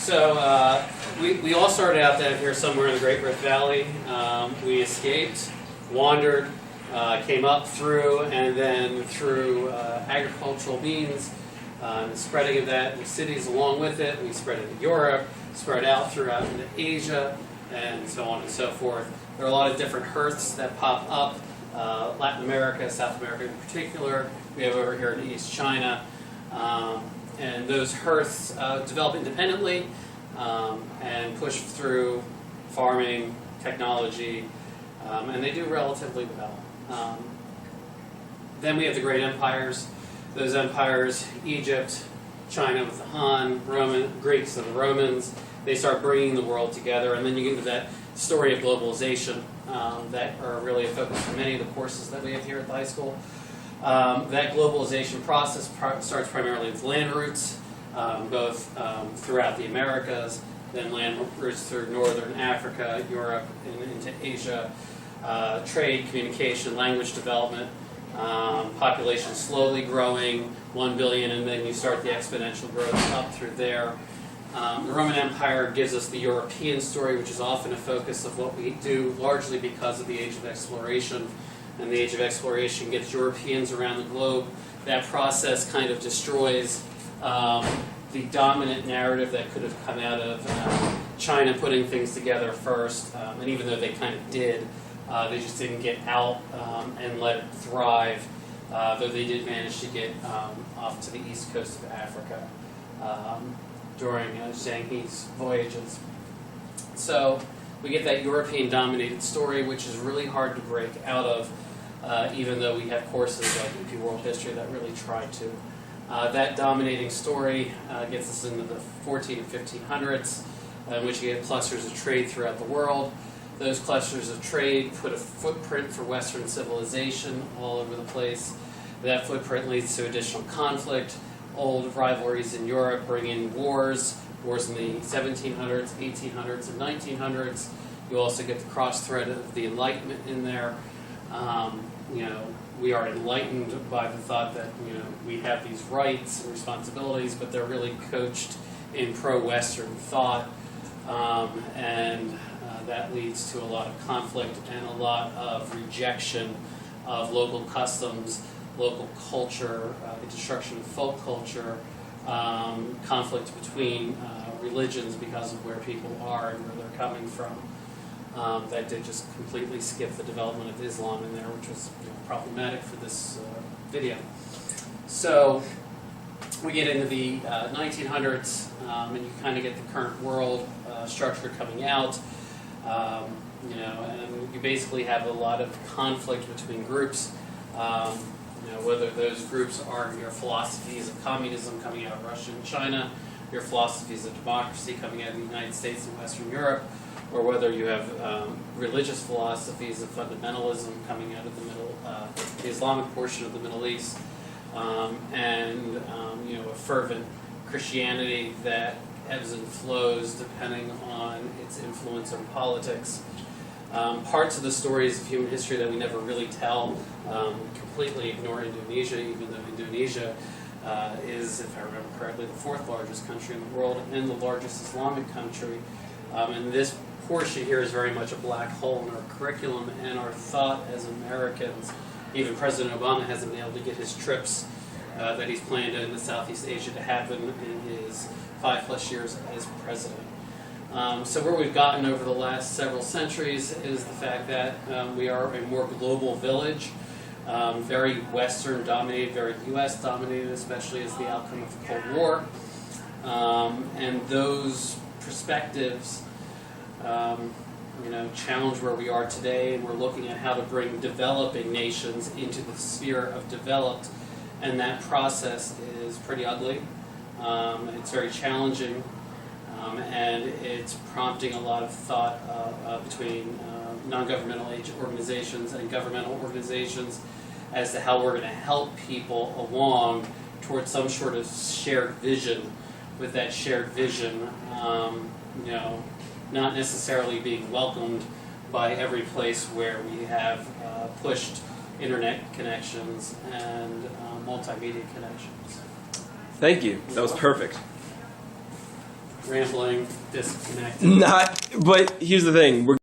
So we all started out down here somewhere in the Great Rift Valley. We escaped, wandered, came up through, and then through agricultural means, the spreading of that in the cities along with it, we spread into Europe, spread out throughout into Asia, and so on and so forth. There are a lot of different hearths that pop up, Latin America, South America in particular. We have over here in East China. And those hearths develop independently and push through farming, technology, and they do relatively well. Then we have the great empires. Those empires, Egypt, China with the Han, Greeks and the Romans, they start bringing the world together, and then you get into that story of globalization that are really a focus for many of the courses that we have here at the high school. That globalization process starts primarily with land routes, both throughout the Americas, then land routes through northern Africa, Europe, and into Asia, trade, communication, language development, population slowly growing, 1 billion, and then you start the exponential growth up through there. The Roman Empire gives us the European story, which is often a focus of what we do, largely because of the Age of Exploration. And the Age of Exploration gets Europeans around the globe. That process kind of destroys the dominant narrative that could have come out of China putting things together first. And even though they kind of did, they just didn't get out and let it thrive, though they did manage to get off to the east coast of Africa during Zhang He's voyages. So we get that European-dominated story, which is really hard to break out of, even though we have courses like AP World History that really try to. That dominating story gets us into the 14 and 1500s, in which you get clusters of trade throughout the world. Those clusters of trade put a footprint for Western civilization all over the place. That footprint leads to additional conflict. Old rivalries in Europe bring in wars in the 1700s, 1800s, and 1900s. You also get the cross-thread of the Enlightenment in there. We are enlightened by the thought that we have these rights and responsibilities, but they're really coached in pro-Western thought, and that leads to a lot of conflict and a lot of rejection of local customs, local culture, the destruction of folk culture, conflict between religions because of where people are and where they're coming from. That did just completely skip the development of Islam in there, which was problematic for this video. So we get into the 1900s, and you kind of get the current world structure coming out. And you basically have a lot of conflict between groups. Whether those groups are your philosophies of communism coming out of Russia and China, your philosophies of democracy coming out of the United States and Western Europe, or whether you have religious philosophies of fundamentalism coming out of the Islamic portion of the Middle East, and a fervent Christianity that ebbs and flows depending on its influence on politics. Parts of the stories of human history that we never really tell, completely ignore Indonesia, even though Indonesia is, if I remember correctly, the fourth largest country in the world and the largest Islamic country. And this portion here is very much a black hole in our curriculum and our thought as Americans. Even President Obama hasn't been able to get his trips that he's planned in Southeast Asia to happen in his 5+ years as president. So where we've gotten over the last several centuries is the fact that we are a more global village, very Western dominated, very US dominated, especially as the outcome of the Cold War. And those perspectives challenge where we are today, and we're looking at how to bring developing nations into the sphere of developed, and that process is pretty ugly. It's very challenging, and it's prompting a lot of thought between non-governmental organizations and governmental organizations as to how we're going to help people along towards some sort of shared vision. With that shared vision, not necessarily being welcomed by every place where we have pushed internet connections and multimedia connections. Thank you. That was perfect. rambling, disconnected. Not, but here's the thing.